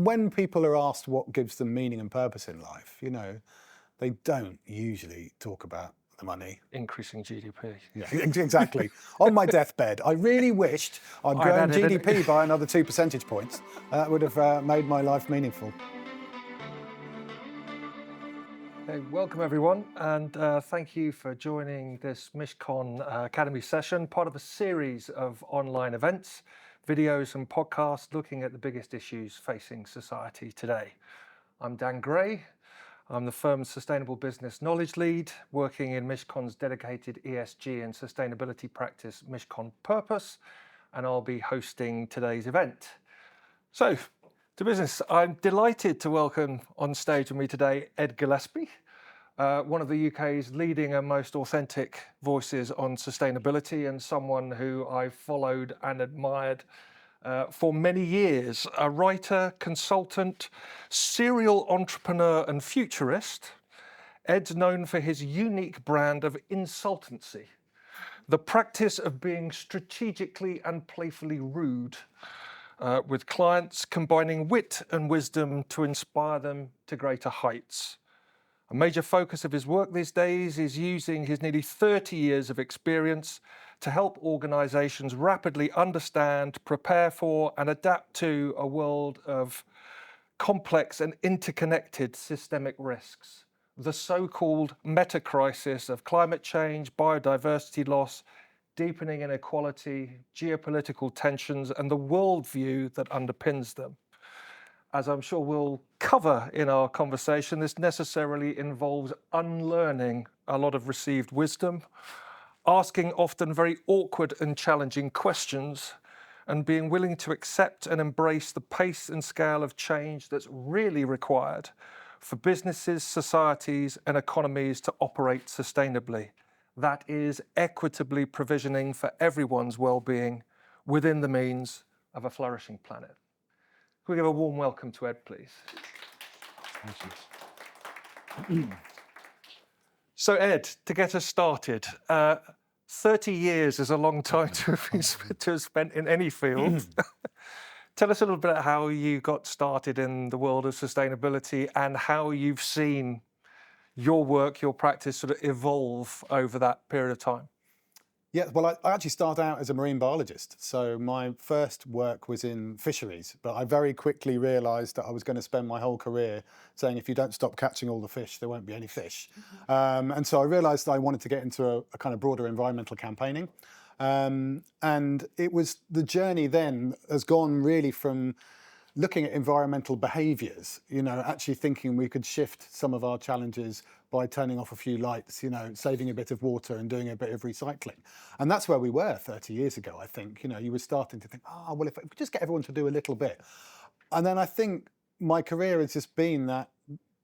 when people are asked what gives them meaning and purpose in life, they don't usually talk about the money. Increasing GDP. Yeah, exactly. On my deathbed, I really wished I'd grown GDP by another 2 percentage points. That would have made my life meaningful. Hey, welcome everyone, and thank you for joining this MishCon Academy session, part of a series of online events, videos and podcasts looking at the biggest issues facing society today. I'm Dan Gray. I'm the firm's Sustainable Business Knowledge Lead, working in MishCon's dedicated ESG and sustainability practice, MishCon Purpose, and I'll be hosting today's event. So, to business, I'm delighted to welcome on stage with me today Ed Gillespie, one of the UK's leading and most authentic voices on sustainability, and someone who I've followed and admired for many years. A writer, consultant, serial entrepreneur and futurist, Ed's known for his unique brand of insultancy, the practice of being strategically and playfully rude with clients, combining wit and wisdom to inspire them to greater heights. A major focus of his work these days is using his nearly 30 years of experience to help organisations rapidly understand, prepare for and adapt to a world of complex and interconnected systemic risks. The so-called metacrisis of climate change, biodiversity loss, deepening inequality, geopolitical tensions and the worldview that underpins them. As I'm sure we'll cover in our conversation, this necessarily involves unlearning a lot of received wisdom, asking often very awkward and challenging questions, and being willing to accept and embrace the pace and scale of change that's really required for businesses, societies, and economies to operate sustainably. That is equitably provisioning for everyone's well-being within the means of a flourishing planet. Can we give a warm welcome to Ed, please? Thank you. So Ed, to get us started, 30 years is a long time to have spent in any field. Tell us a little bit about how you got started in the world of sustainability and how you've seen your work, your practice sort of evolve over that period of time. Yeah, well, I actually started out as a marine biologist. So my first work was in fisheries, but I very quickly realised that I was going to spend my whole career saying, if you don't stop catching all the fish, there won't be any fish. And so I realised I wanted to get into a kind of broader environmental campaigning. And it was, the journey then has gone really from looking at environmental behaviours, actually thinking we could shift some of our challenges by turning off a few lights, saving a bit of water and doing a bit of recycling. And that's where we were 30 years ago, I think. You were starting to think, well, if we just get everyone to do a little bit. And then I think my career has just been that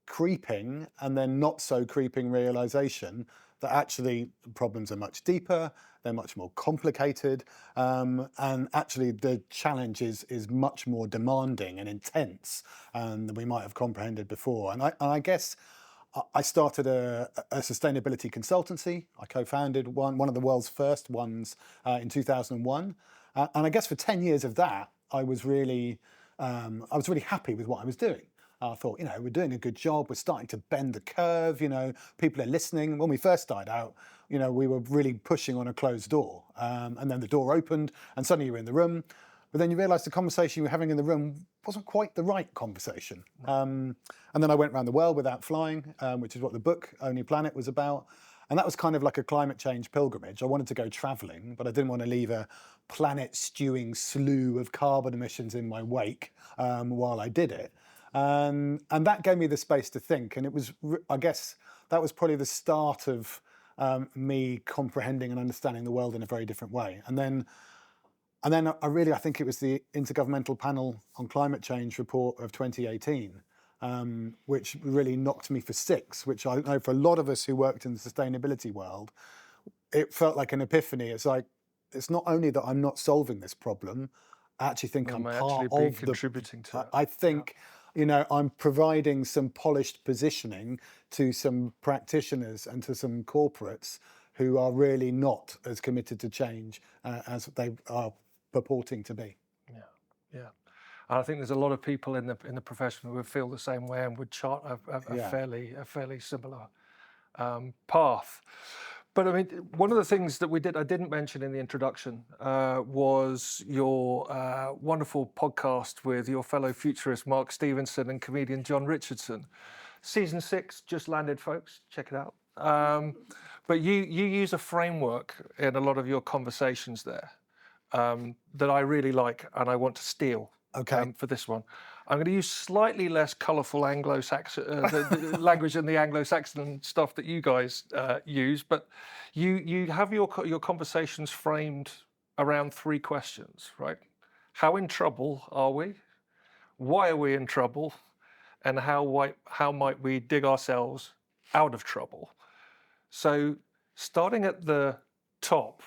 creeping and then not so creeping realisation that actually problems are much deeper, they're much more complicated, and actually the challenge is much more demanding and intense than we might have comprehended before. And I guess I started a sustainability consultancy. I co-founded one of the world's first ones in 2001. And I guess for 10 years of that, I was really happy with what I was doing. I thought, we're doing a good job. We're starting to bend the curve. People are listening. When we first started out, we were really pushing on a closed door. And then the door opened and suddenly you were in the room. But then you realised the conversation you were having in the room wasn't quite the right conversation. And then I went around the world without flying, which is what the book Only Planet was about. And that was kind of like a climate change pilgrimage. I wanted to go travelling, but I didn't want to leave a planet-stewing slew of carbon emissions in my wake while I did it. And that gave me the space to think. And it was, I guess, that was probably the start of me comprehending and understanding the world in a very different way. And then I think it was the Intergovernmental Panel on Climate Change report of 2018, which really knocked me for six, which I know for a lot of us who worked in the sustainability world, it felt like an epiphany. It's like, it's not only that I'm not solving this problem, I actually think I'm part of contributing to it. I think, I'm providing some polished positioning to some practitioners and to some corporates who are really not as committed to change as they are purporting to be. Yeah. I think there's a lot of people in the profession who would feel the same way and would chart a Yeah. fairly similar path. But I mean, one of the things that I didn't mention in the introduction, was your wonderful podcast with your fellow futurist Mark Stevenson and comedian John Richardson. Season 6 just landed, folks. Check it out. But you use a framework in a lot of your conversations there that I really like, and I want to steal for this one. I'm going to use slightly less colourful Anglo-Saxon the language than the Anglo-Saxon stuff that you guys use, but you have your conversations framed around 3 questions, right? How in trouble are we? Why are we in trouble? And how might we dig ourselves out of trouble? So starting at the top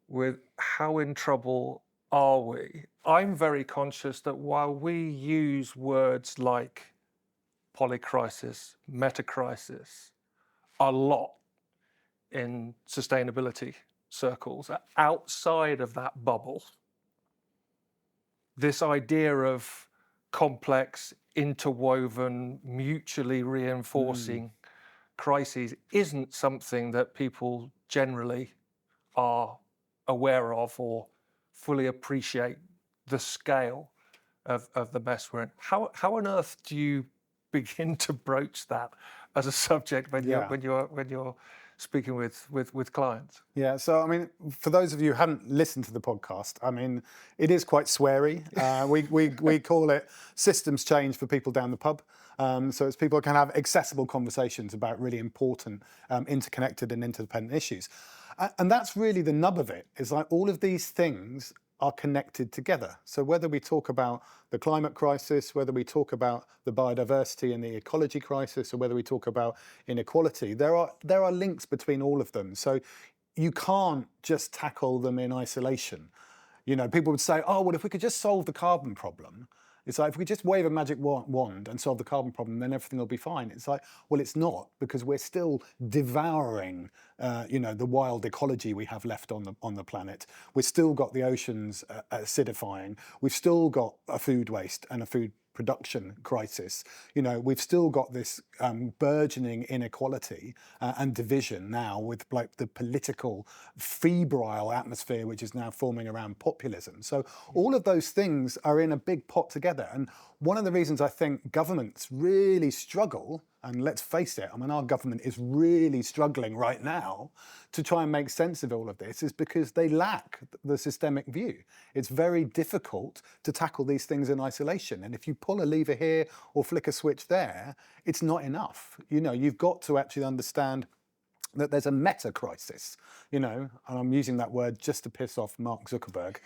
with how in trouble are we? I'm very conscious that while we use words like polycrisis, metacrisis a lot in sustainability circles, outside of that bubble, this idea of complex, interwoven, mutually reinforcing crises isn't something that people generally are aware of or fully appreciate the scale of the mess we're in. How on earth do you begin to broach that as a subject when you're speaking with clients? Yeah, so I mean, for those of you who haven't listened to the podcast, I mean, it is quite sweary. We call it systems change for people down the pub. So it's people who can have accessible conversations about really important, interconnected and interdependent issues. And that's really the nub of it, is like all of these things are connected together. So whether we talk about the climate crisis, whether we talk about the biodiversity and the ecology crisis, or whether we talk about inequality, there are links between all of them. So you can't just tackle them in isolation. You know, people would say, oh, well, if we could just solve the carbon problem, it's like, if we just wave a magic wand and solve the carbon problem, then everything will be fine. It's like, well, it's not, because we're still devouring, the wild ecology we have left on the planet. We've still got the oceans acidifying. We've still got a food waste and a food production crisis. You know, we've still got this burgeoning inequality and division now, with like the political febrile atmosphere which is now forming around populism. So all of those things are in a big pot together. And one of the reasons I think governments really struggle, and let's face it, I mean, our government is really struggling right now to try and make sense of all of this, is because they lack the systemic view. It's very difficult to tackle these things in isolation. And if you pull a lever here or flick a switch there, it's not enough. You know, you've got to actually understand that there's a meta crisis, you know, and I'm using that word just to piss off Mark Zuckerberg.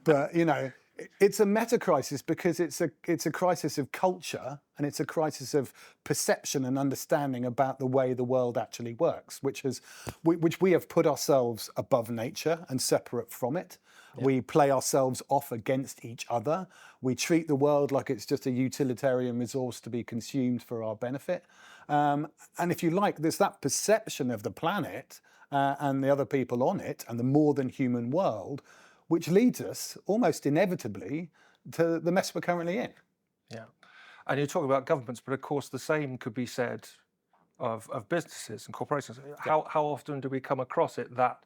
But, you know, it's a meta crisis because it's a crisis of culture, and it's a crisis of perception and understanding about the way the world actually works, which we have put ourselves above nature and separate from it. Yeah. We play ourselves off against each other. We treat the world like it's just a utilitarian resource to be consumed for our benefit. And if you like, there's that perception of the planet and the other people on it and the more than human world, which leads us almost inevitably to the mess we're currently in. Yeah. And you talk about governments, but of course the same could be said of businesses and corporations. Yeah. How often do we come across it that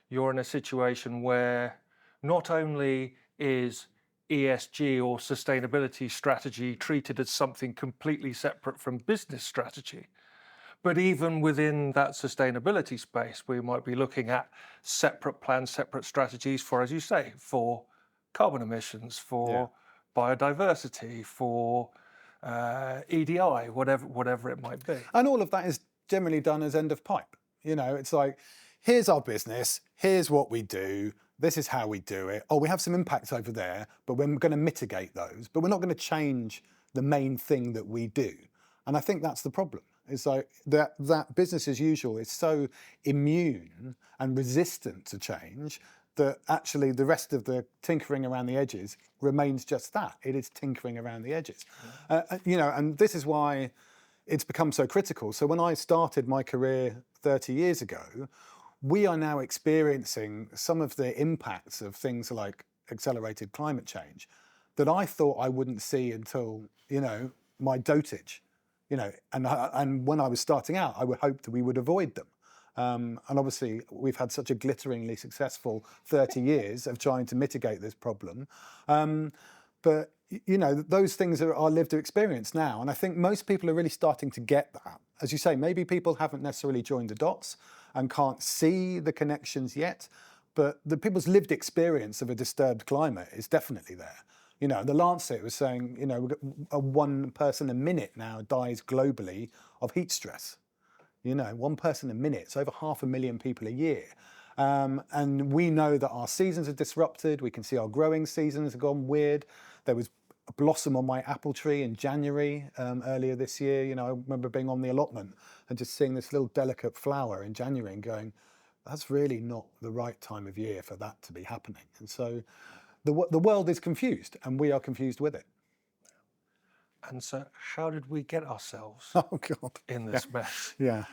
you're in a situation where not only is ESG or sustainability strategy treated as something completely separate from business strategy, but even within that sustainability space, we might be looking at separate plans, separate strategies for, as you say, for carbon emissions, for biodiversity, for EDI, whatever it might be. And all of that is generally done as end of pipe. You know, it's like, here's our business, here's what we do, this is how we do it. Oh, we have some impacts over there, but we're going to mitigate those, but we're not going to change the main thing that we do. And I think that's the problem. It's like that business as usual is so immune and resistant to change that actually the rest of the tinkering around the edges remains just that. It is tinkering around the edges. And this is why it's become so critical. So when I started my career 30 years ago, we are now experiencing some of the impacts of things like accelerated climate change that I thought I wouldn't see until, my dotage, and when I was starting out, I would hope that we would avoid them. And obviously, we've had such a glitteringly successful 30 years of trying to mitigate this problem. But, those things are our lived experience now. And I think most people are really starting to get that. As you say, maybe people haven't necessarily joined the dots and can't see the connections yet, but the people's lived experience of a disturbed climate is definitely there. The Lancet was saying, one person a minute now dies globally of heat stress. One person a minute, it's over 500,000 people a year. And we know that our seasons are disrupted. We can see our growing seasons have gone weird. There was a blossom on my apple tree in January earlier this year. I remember being on the allotment and just seeing this little delicate flower in January and going, that's really not the right time of year for that to be happening. And so the world is confused, and we are confused with it. And so how did we get ourselves in this mess? Yeah.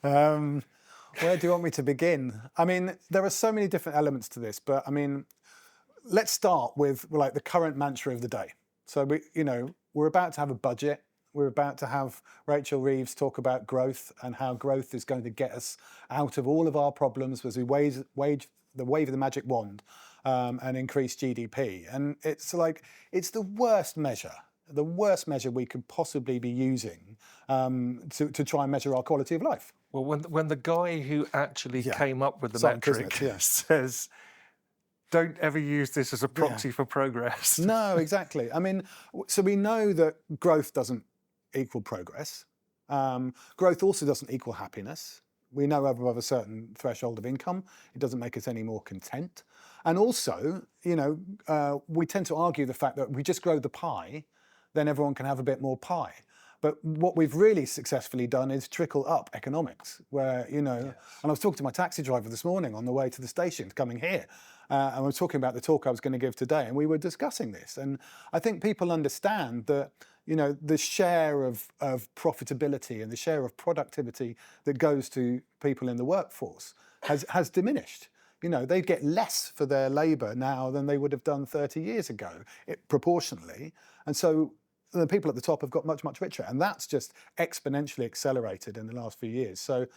Where do you want me to begin? I mean, there are so many different elements to this, but I mean, let's start with like the current mantra of the day. So we're about to have a budget. We're about to have Rachel Reeves talk about growth and how growth is going to get us out of all of our problems as we wave the magic wand and increase GDP. And it's the worst measure we could possibly be using to try and measure our quality of life. Well, when the guy who actually came up with the metric says, don't ever use this as a proxy for progress. No, exactly. I mean, so we know that growth doesn't equal progress. Growth also doesn't equal happiness. We know above a certain threshold of income, it doesn't make us any more content. And also, we tend to argue the fact that we just grow the pie, then everyone can have a bit more pie. But what we've really successfully done is trickle up economics, where, and I was talking to my taxi driver this morning on the way to the station coming here, and I was talking about the talk I was going to give today, and we were discussing this. And I think people understand that, the share of profitability and the share of productivity that goes to people in the workforce has diminished. They get less for their labour now than they would have done 30 years ago, proportionally. And so the people at the top have got much, much richer. And that's just exponentially accelerated in the last few years. So,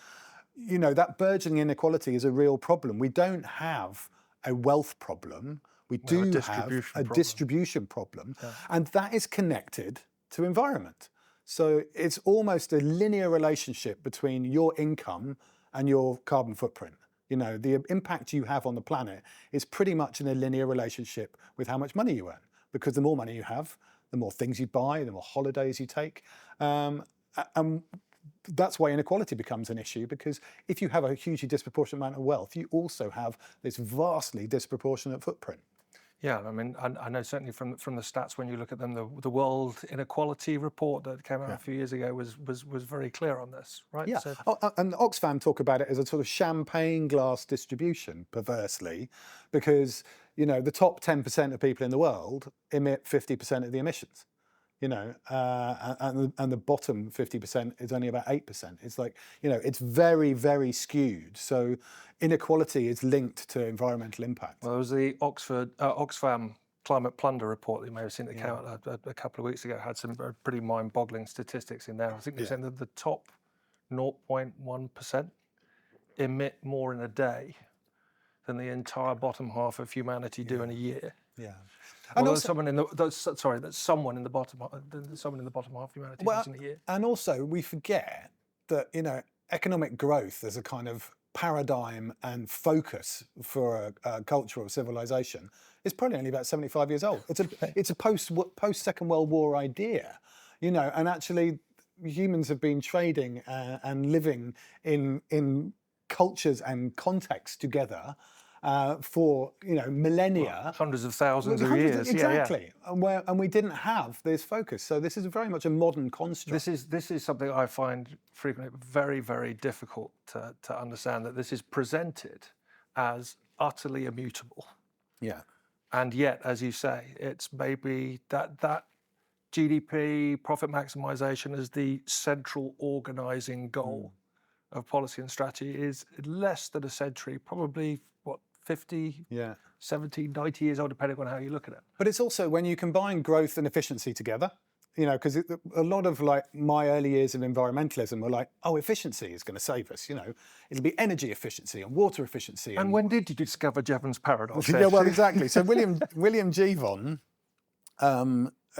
that burgeoning inequality is a real problem. We don't have a wealth problem. We do have a distribution problem. Yeah. And that is connected to environment. So it's almost a linear relationship between your income and your carbon footprint. The impact you have on the planet is pretty much in a linear relationship with how much money you earn. Because the more money you have, the more things you buy, the more holidays you take. And that's why inequality becomes an issue, because if you have a hugely disproportionate amount of wealth, you also have this vastly disproportionate footprint. Yeah, I mean, I know certainly from the stats, when you look at them, the World Inequality Report that came out a few years ago was very clear on this, right? Yeah, and Oxfam talk about it as a sort of champagne glass distribution, perversely, because, the top 10% of people in the world emit 50% of the emissions, and the bottom 50% is only about 8%. It's like, it's very, very skewed. So inequality is linked to environmental impact. Well, there was the Oxfam Climate Plunder report that you may have seen that came out a couple of weeks ago. It had some pretty mind-boggling statistics in there. I think they're saying that the top 0.1% emit more in a day than the entire bottom half of humanity do in a year. Yeah. And also, someone in the bottom half of humanity does in a year. And also, we forget that economic growth as a kind of paradigm and focus for a culture or civilization is probably only about 75 years old. It's a post Second World War idea, and actually humans have been trading and living in cultures and contexts together for millennia, well, hundreds of thousands of years. Exactly, and we didn't have this focus. So this is very much a modern construct. This is something I find frequently very, very difficult to understand, that this is presented as utterly immutable. Yeah, and yet, as you say, it's maybe that GDP profit maximization as the central organising goal of policy and strategy is less than a century, probably 50, Yeah. 70, 90 years old, depending on how you look at it. But it's also when you combine growth and efficiency together, because a lot of like my early years of environmentalism were like, oh, efficiency is going to save us. It'll be energy efficiency and water efficiency. And when did you discover Jevons paradox? Yeah, well, exactly. So William Jevon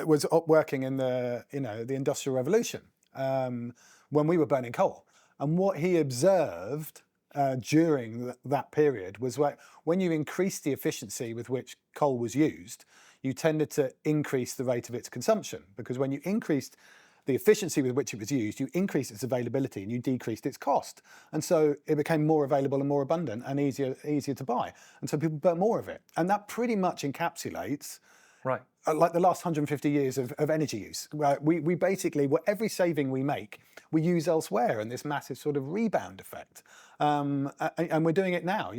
was working in the Industrial Revolution when we were burning coal, and what he observed during that period was when you increased the efficiency with which coal was used, you tended to increase the rate of its consumption, because when you increased the efficiency with which it was used, you increased its availability and you decreased its cost. And so it became more available and more abundant and easier to buy. And so people burnt more of it. And that pretty much encapsulates Right. like the last 150 years of energy use. We basically, every saving we make, we use elsewhere in this massive sort of rebound effect. And we're doing it now.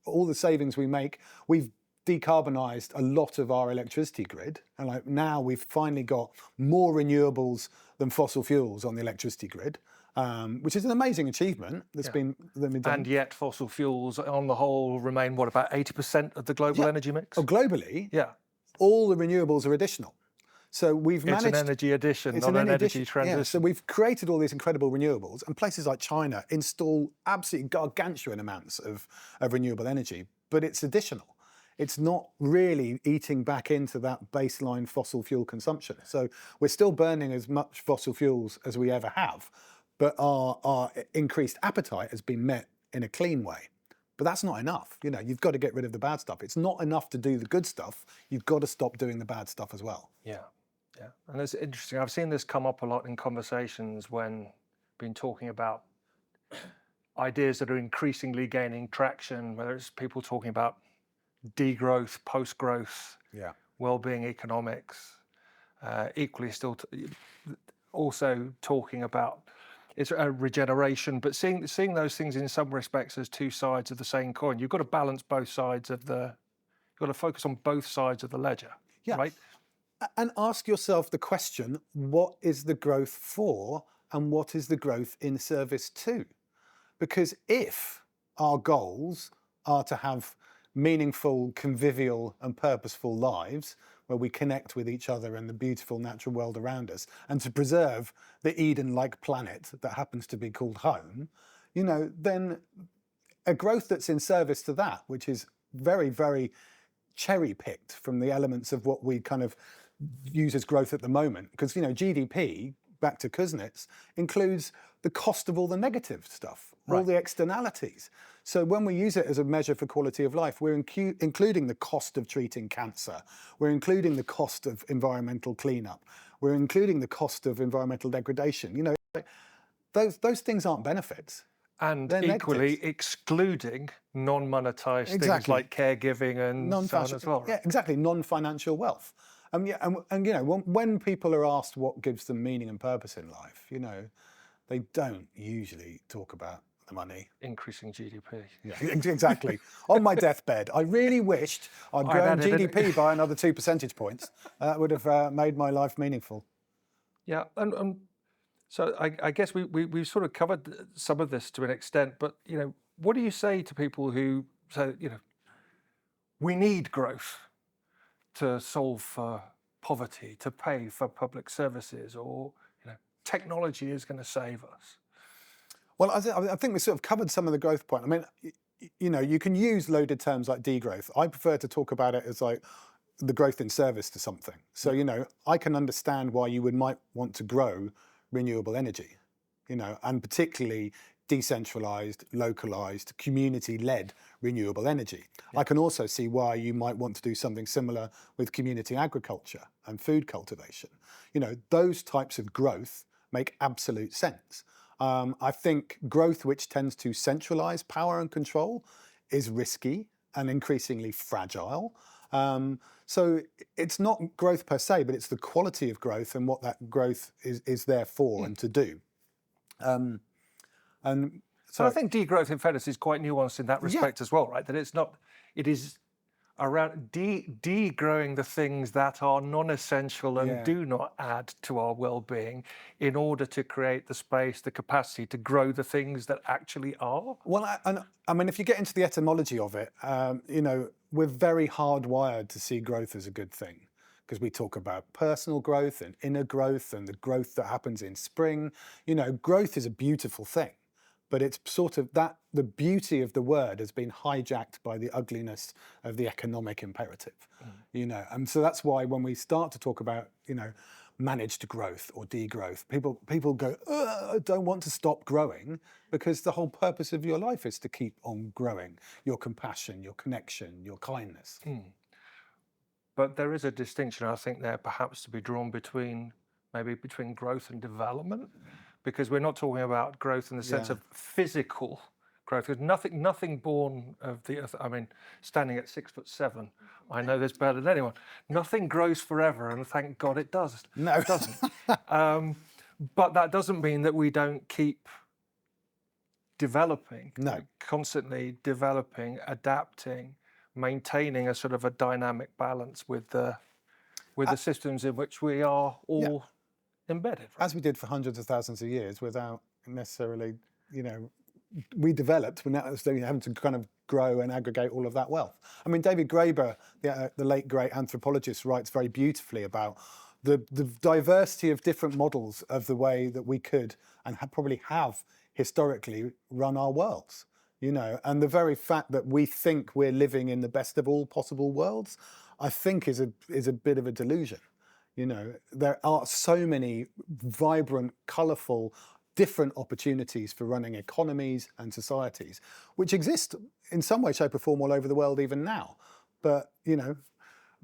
All the savings we make, we've decarbonised a lot of our electricity grid, and like now we've finally got more renewables than fossil fuels on the electricity grid, which is an amazing achievement that's been done. And yet fossil fuels on the whole remain, what, about 80% of the global energy mix? Oh, globally, yeah, all the renewables are additional. So we've managed. It's an energy addition, not an energy transition. Yeah, so we've created all these incredible renewables, and places like China install absolutely gargantuan amounts of renewable energy, but it's additional. It's not really eating back into that baseline fossil fuel consumption. So we're still burning as much fossil fuels as we ever have, but our increased appetite has been met in a clean way. But that's not enough. You've got to get rid of the bad stuff. It's not enough to do the good stuff. You've got to stop doing the bad stuff as well. Yeah. And it's interesting. I've seen this come up a lot in conversations when been talking about ideas that are increasingly gaining traction, whether it's people talking about degrowth, post-growth, well-being economics, equally still also talking about it's a regeneration, but seeing those things in some respects as two sides of the same coin. You've got to balance both sides you've got to focus on both sides of the ledger, right? And ask yourself the question, what is the growth for and what is the growth in service to? Because if our goals are to have meaningful, convivial and purposeful lives where we connect with each other and the beautiful natural world around us, and to preserve the Eden-like planet that happens to be called home, then a growth that's in service to that, which is very, very cherry-picked from the elements of what we kind of use as growth at the moment, because GDP, back to Kuznets, includes the cost of all the negative stuff, all the externalities. So when we use it as a measure for quality of life, we're including the cost of treating cancer, we're including the cost of environmental cleanup, we're including the cost of environmental degradation. Those things aren't benefits. And they're equally negatives. Excluding non-monetized things like caregiving and so on as well. Right? Yeah, exactly, non-financial wealth. When people are asked what gives them meaning and purpose in life, they don't usually talk about the money. Increasing GDP. Yeah, exactly. On my deathbed, I really wished I'd grown GDP by another 2 percentage points. That would have made my life meaningful. Yeah, and so I guess we've sort of covered some of this to an extent, but what do you say to people who say, we need growth to solve for poverty, to pay for public services, or technology is going to save us? Well, I think we sort of covered some of the growth point. I mean, you can use loaded terms like degrowth. I prefer to talk about it as like the growth in service to something. So, I can understand why you might want to grow renewable energy, and particularly decentralized, localized, community-led renewable energy. I can also see why you might want to do something similar with community agriculture and food cultivation. Those types of growth make absolute sense. I think growth which tends to centralize power and control is risky and increasingly fragile. So it's not growth per se, but it's the quality of growth and what that growth is there for and to do. So I think degrowth, in fairness, is quite nuanced in that respect as well, right? That it is around degrowing the things that are non-essential and Yeah. do not add to our well-being in order to create the space, the capacity to grow the things that actually are. Well, I mean, if you get into the etymology of it, we're very hardwired to see growth as a good thing because we talk about personal growth and inner growth and the growth that happens in spring. Growth is a beautiful thing, but it's sort of that the beauty of the word has been hijacked by the ugliness of the economic imperative. And so that's why when we start to talk about, managed growth or degrowth, people go, I don't want to stop growing, because the whole purpose of your life is to keep on growing your compassion, your connection, your kindness. But there is a distinction, I think, there perhaps to be drawn between growth and development, because we're not talking about growth in the sense Yeah. of physical growth. There's nothing born of the earth. I mean, standing at 6'7", I know this better than anyone. Nothing grows forever, and thank God it does. No. It doesn't. But that doesn't mean that we don't keep developing, No. constantly developing, adapting, maintaining a sort of a dynamic balance with the systems in which we are all embedded. Right? As we did for hundreds of thousands of years without necessarily, we developed, we're now having to kind of grow and aggregate all of that wealth. I mean, David Graeber, the late great anthropologist, writes very beautifully about the diversity of different models of the way that we could and probably have historically run our worlds. And the very fact that we think we're living in the best of all possible worlds, I think is a bit of a delusion. There are so many vibrant, colourful, different opportunities for running economies and societies, which exist in some way, shape or form all over the world even now. But,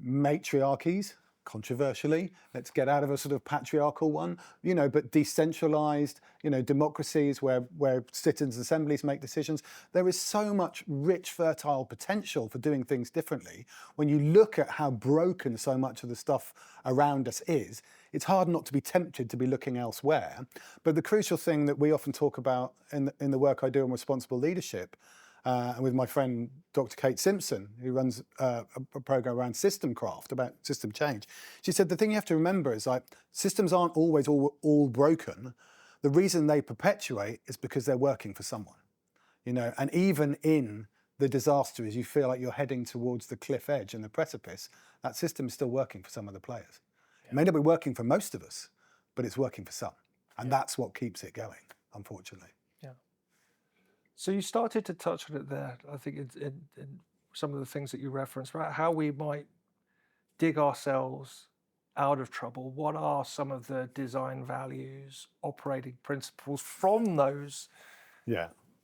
matriarchies, controversially, let's get out of a sort of patriarchal one, but decentralized, democracies where citizens' assemblies make decisions. There is so much rich, fertile potential for doing things differently. When you look at how broken so much of the stuff around us is, it's hard not to be tempted to be looking elsewhere. But the crucial thing that we often talk about in the work I do on responsible leadership, and with my friend Dr. Kate Simpson, who runs a program around system craft, about system change. She said the thing you have to remember is systems aren't always all broken. The reason they perpetuate is because they're working for someone. And even in the disaster, as you feel like you're heading towards the cliff edge and the precipice, that system is still working for some of the players. It may not be working for most of us, but it's working for some. And that's what keeps it going, unfortunately. So you started to touch on it there, I think, in some of the things that you referenced, right? How we might dig ourselves out of trouble. What are some of the design values, operating principles from those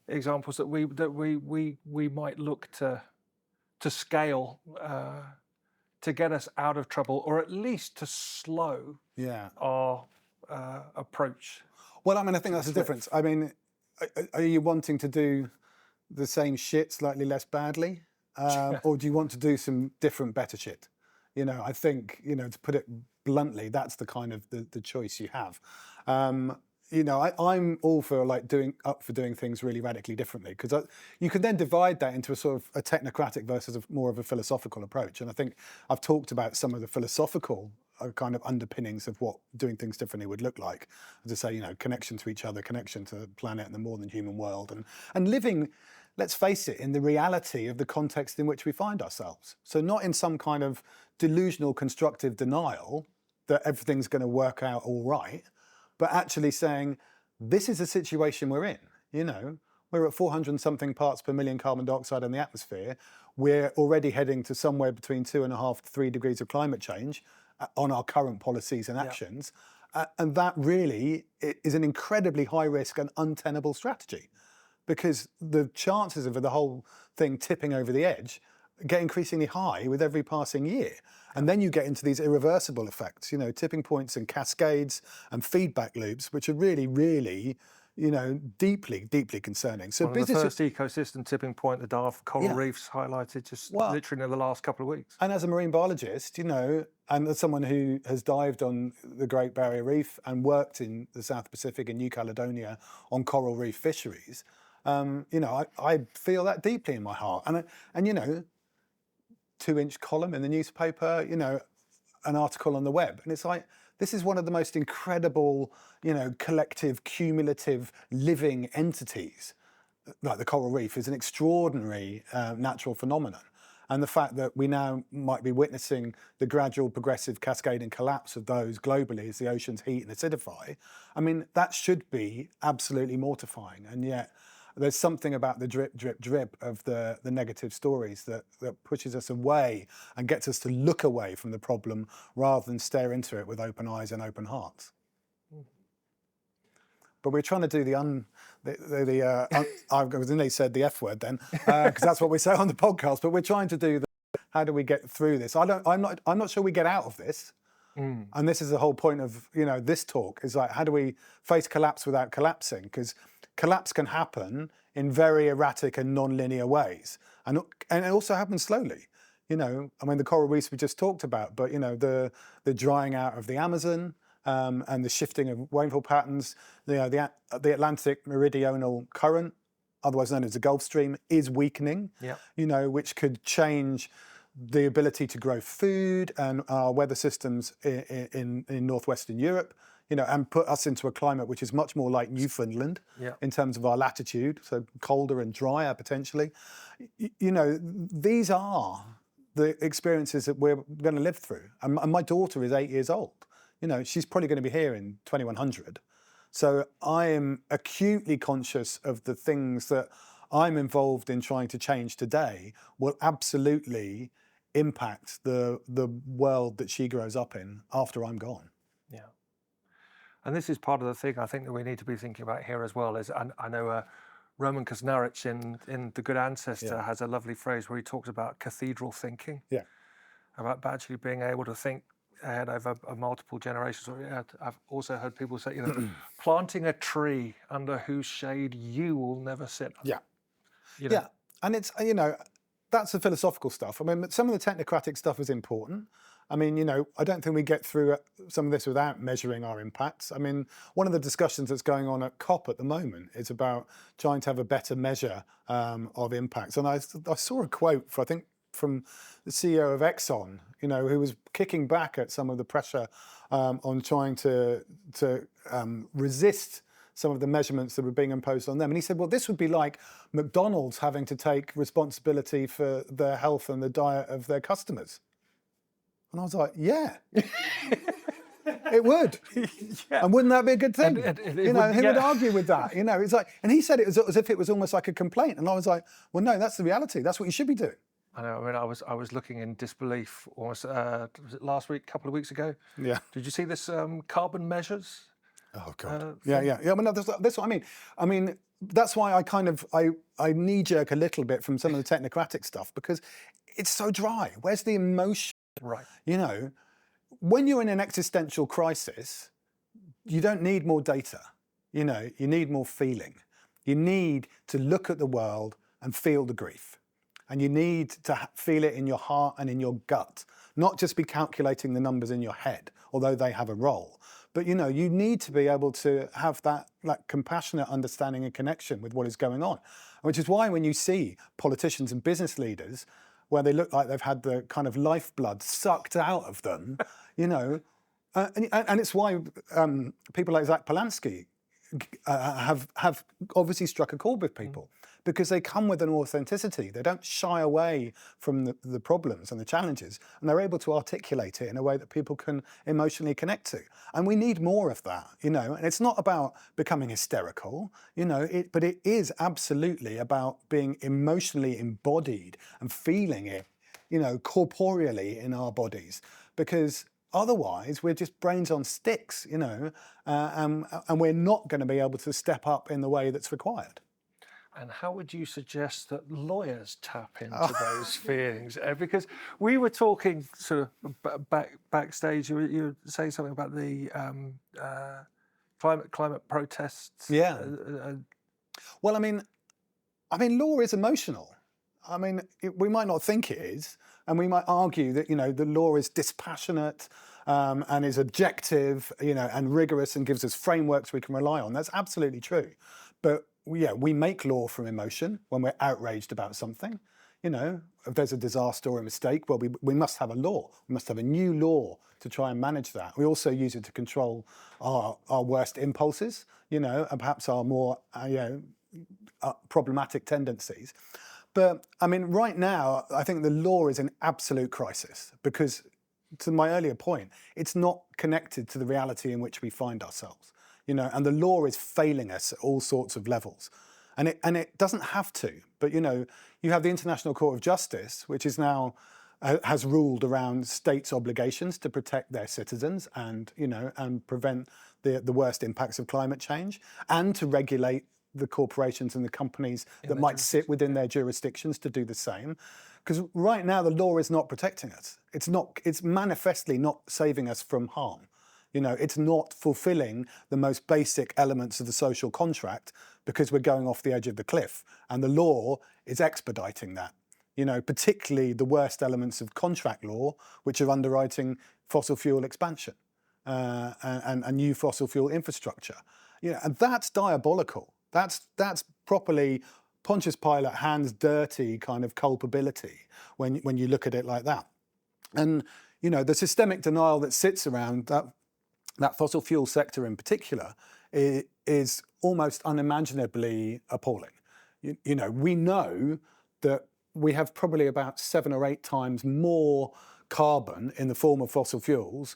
examples that we might look to scale to get us out of trouble, or at least to slow our approach? Well, I mean, I think that's the difference. I mean, are you wanting to do the same shit slightly less badly? Or do you want to do some different, better shit? I think, to put it bluntly, that's the kind of the choice you have. I'm all for doing things really radically differently, because you can then divide that into a sort of a technocratic versus more of a philosophical approach. And I think I've talked about some of the philosophical kind of underpinnings of what doing things differently would look like. As I say, connection to each other, connection to the planet and the more than human world, and living, let's face it, in the reality of the context in which we find ourselves. So not in some kind of delusional constructive denial that everything's going to work out all right, but actually saying, this is the situation we're in. We're at 400 and something parts per million carbon dioxide in the atmosphere. We're already heading to somewhere between 2.5 to 3 degrees of climate change on our current policies and actions. And that really is an incredibly high risk and untenable strategy, because the chances of the whole thing tipping over the edge get increasingly high with every passing year. And then you get into these irreversible effects, tipping points and cascades and feedback loops, which are really, really, deeply, deeply concerning. So the first ecosystem tipping point the Darwin coral reefs highlighted literally in the last couple of weeks. And as a marine biologist, and as someone who has dived on the Great Barrier Reef and worked in the South Pacific and New Caledonia on coral reef fisheries, I feel that deeply in my heart. And 2-inch column in the newspaper, an article on the web. And it's like, this is one of the most incredible, collective, cumulative, living entities. Like the coral reef is an extraordinary natural phenomenon. And the fact that we now might be witnessing the gradual progressive cascading collapse of those globally as the oceans heat and acidify, I mean, that should be absolutely mortifying. And yet there's something about the drip, drip, drip of the negative stories that pushes us away and gets us to look away from the problem rather than stare into it with open eyes and open hearts. But we're trying to do I nearly said the F word then, because that's what we say on the podcast. But we're trying to do how do we get through this? I'm not sure we get out of this. And this is the whole point of this talk is like, how do we face collapse without collapsing? Because collapse can happen in very erratic and non-linear ways, and it also happens slowly. I mean, the coral reefs we just talked about, but the drying out of the Amazon. And the shifting of rainfall patterns, the Atlantic meridional current, otherwise known as the Gulf Stream, is weakening. Which could change the ability to grow food and our weather systems in northwestern Europe. And put us into a climate which is much more like Newfoundland in terms of our latitude, so colder and drier potentially. These are the experiences that we're going to live through. And my daughter is 8 years old. She's probably going to be here in 2100. So I am acutely conscious of the things that I'm involved in trying to change today will absolutely impact the world that she grows up in after I'm gone. Yeah. And this is part of the thing I think that we need to be thinking about here as well is, I know Roman Krasnarich in The Good Ancestor has a lovely phrase where he talks about cathedral thinking. Yeah. About actually being able to think ahead over multiple generations. I've also heard people say, planting a tree under whose shade you will never sit. Yeah. Yeah. And it's, that's the philosophical stuff. I mean, some of the technocratic stuff is important. I mean, I don't think we get through some of this without measuring our impacts. I mean, one of the discussions that's going on at COP at the moment is about trying to have a better measure of impacts. And I saw a quote from the CEO of Exxon, who was kicking back at some of the pressure on trying to resist some of the measurements that were being imposed on them. And he said, well, this would be like McDonald's having to take responsibility for the health and the diet of their customers. And I was like, yeah, it would. And wouldn't that be a good thing? Who would argue with that? It's like, and he said it was as if it was almost like a complaint. And I was like, well, no, that's the reality. That's what you should be doing. I know. I mean, I was looking in disbelief almost. Was it last week, a couple of weeks ago? Yeah. Did you see this carbon measures? Oh God. Yeah. I mean, that's what I mean. I mean, that's why I knee jerk a little bit from some of the technocratic stuff because it's so dry. Where's the emotion? Right. When you're in an existential crisis, you don't need more data. You need more feeling. You need to look at the world and feel the grief. And you need to feel it in your heart and in your gut, not just be calculating the numbers in your head, although they have a role. But you need to be able to have that compassionate understanding and connection with what is going on, which is why when you see politicians and business leaders, where they look like they've had the kind of lifeblood sucked out of them, and it's why people like Zach Polanski have obviously struck a chord with people. Because they come with an authenticity. They don't shy away from the problems and the challenges, and they're able to articulate it in a way that people can emotionally connect to. And we need more of that, and it's not about becoming hysterical, but it is absolutely about being emotionally embodied and feeling it, corporeally in our bodies. Because otherwise, we're just brains on sticks, and we're not going to be able to step up in the way that's required. And how would you suggest that lawyers tap into those feelings? Because we were talking sort of backstage. You were saying something about the climate protests. Yeah. Well, I mean, law is emotional. I mean, we might not think it is, and we might argue that the law is dispassionate and is objective, and rigorous and gives us frameworks we can rely on. That's absolutely true, but. Yeah, we make law from emotion when we're outraged about something, if there's a disaster or a mistake, well, we must have a law. We must have a new law to try and manage that. We also use it to control our worst impulses, and perhaps our more problematic tendencies. But I mean, right now, I think the law is in absolute crisis because, to my earlier point, it's not connected to the reality in which we find ourselves, and the law is failing us at all sorts of levels. And it doesn't have to, but you have the International Court of Justice, which is now has ruled around states' obligations to protect their citizens and prevent the worst impacts of climate change, and to regulate the corporations and the companies that might sit within their jurisdictions to do the same. Because right now the law is not protecting us. It's manifestly not saving us from harm. It's not fulfilling the most basic elements of the social contract because we're going off the edge of the cliff. And the law is expediting that. Particularly the worst elements of contract law, which are underwriting fossil fuel expansion and new fossil fuel infrastructure. And that's diabolical. That's properly Pontius Pilate hands dirty kind of culpability when you look at it like that. And the systemic denial that sits around that fossil fuel sector in particular is almost unimaginably appalling. We know that we have probably about 7 or 8 times more carbon in the form of fossil fuels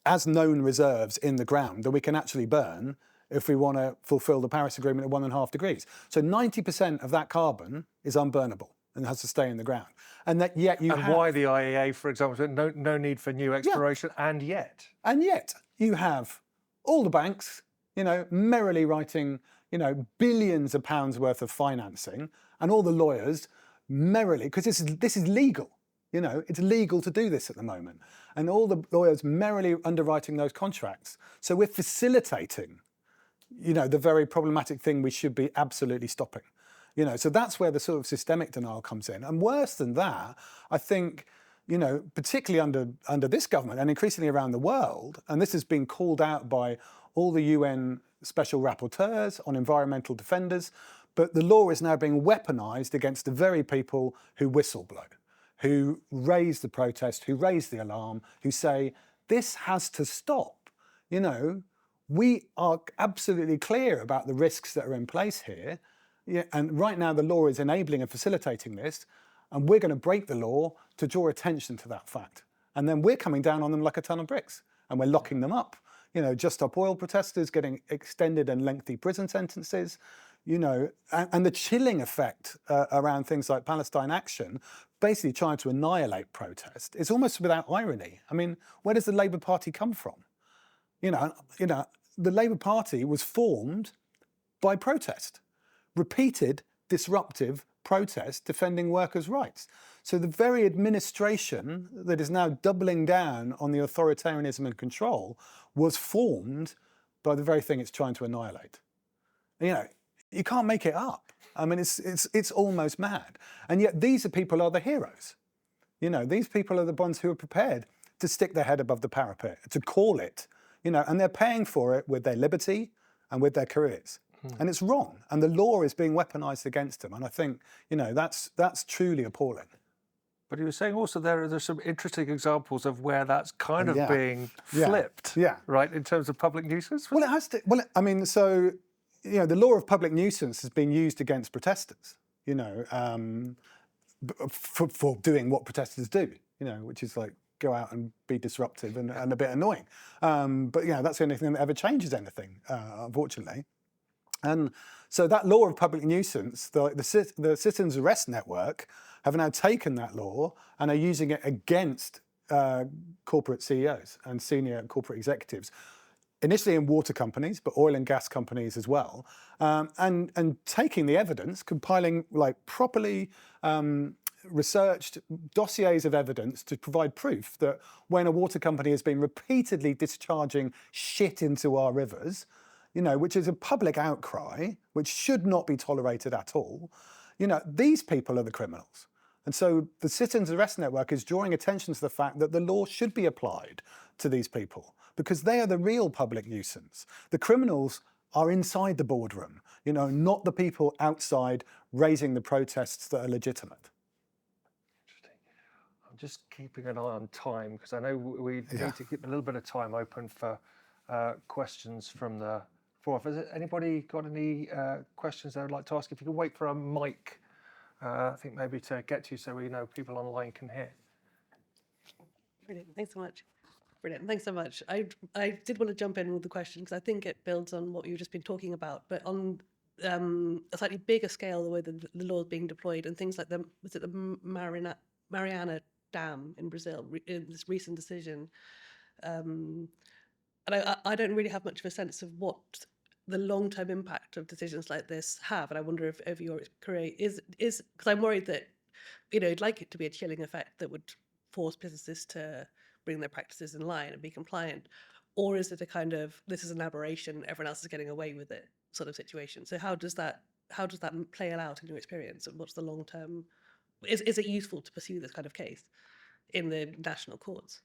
as known reserves in the ground that we can actually burn if we want to fulfill the Paris Agreement at 1.5 degrees. So 90% of that carbon is unburnable and has to stay in the ground. And yet why the IEA, for example, no need for new exploration, and yet you have all the banks, merrily writing, billions of pounds worth of financing, and all the lawyers merrily, because this is legal. It's legal to do this at the moment. And all the lawyers merrily underwriting those contracts. So we're facilitating the very problematic thing we should be absolutely stopping. So that's where the sort of systemic denial comes in. And worse than that, I think, particularly under this government and increasingly around the world, and this has been called out by all the UN special rapporteurs on environmental defenders, but the law is now being weaponized against the very people who whistleblow, who raise the protest, who raise the alarm, who say, this has to stop. We are absolutely clear about the risks that are in place here. And right now the law is enabling and facilitating this, and we're going to break the law to draw attention to that fact. And then we're coming down on them like a ton of bricks, and we're locking them up. Just Stop Oil protesters getting extended and lengthy prison sentences, and the chilling effect around things like Palestine Action, basically trying to annihilate protest. It's almost without irony. I mean, where does the Labour Party come from? The Labour Party was formed by protest, repeated disruptive protest defending workers' rights. So the very administration that is now doubling down on the authoritarianism and control was formed by the very thing it's trying to annihilate. You can't make it up. I mean, it's almost mad. And yet these people are the heroes. These people are the ones who are prepared to stick their head above the parapet, to call it, and they're paying for it with their liberty and with their careers. And it's wrong. And the law is being weaponized against them. And I think, that's truly appalling. But you were saying also there's some interesting examples of where that's kind of being flipped, right, in terms of public nuisance? Well, it has to. Well, I mean, so, the law of public nuisance has been used against protesters, for doing what protesters do, which is like go out and be disruptive and a bit annoying. But that's the only thing that ever changes anything, unfortunately. And so that law of public nuisance, the Citizens Arrest Network have now taken that law and are using it against corporate CEOs and senior corporate executives, initially in water companies, but oil and gas companies as well, and taking the evidence, compiling properly researched dossiers of evidence to provide proof that when a water company has been repeatedly discharging shit into our rivers, which is a public outcry, which should not be tolerated at all, these people are the criminals. And so the Citizens Arrest Network is drawing attention to the fact that the law should be applied to these people because they are the real public nuisance. The criminals are inside the boardroom, not the people outside raising the protests that are legitimate. just keeping an eye on time, because I know we need to keep a little bit of time open for questions from the floor. Has anybody got any questions they would like to ask? If you could wait for a mic, I think maybe to get to you so we know people online can hear. Brilliant. Thanks so much. Brilliant. Thanks so much. I did want to jump in with the question because I think it builds on what you've just been talking about, but on a slightly bigger scale, the way that the law is being deployed and things like the Mariana Dam in Brazil, in this recent decision. And I don't really have much of a sense of what the long-term impact of decisions like this have. And I wonder if your career is because I'm worried that, you'd like it to be a chilling effect that would force businesses to bring their practices in line and be compliant, or is it a kind of, this is an aberration, everyone else is getting away with it sort of situation? So how does that play out in your experience, and what's the long term? Is it useful to pursue this kind of case in the national courts?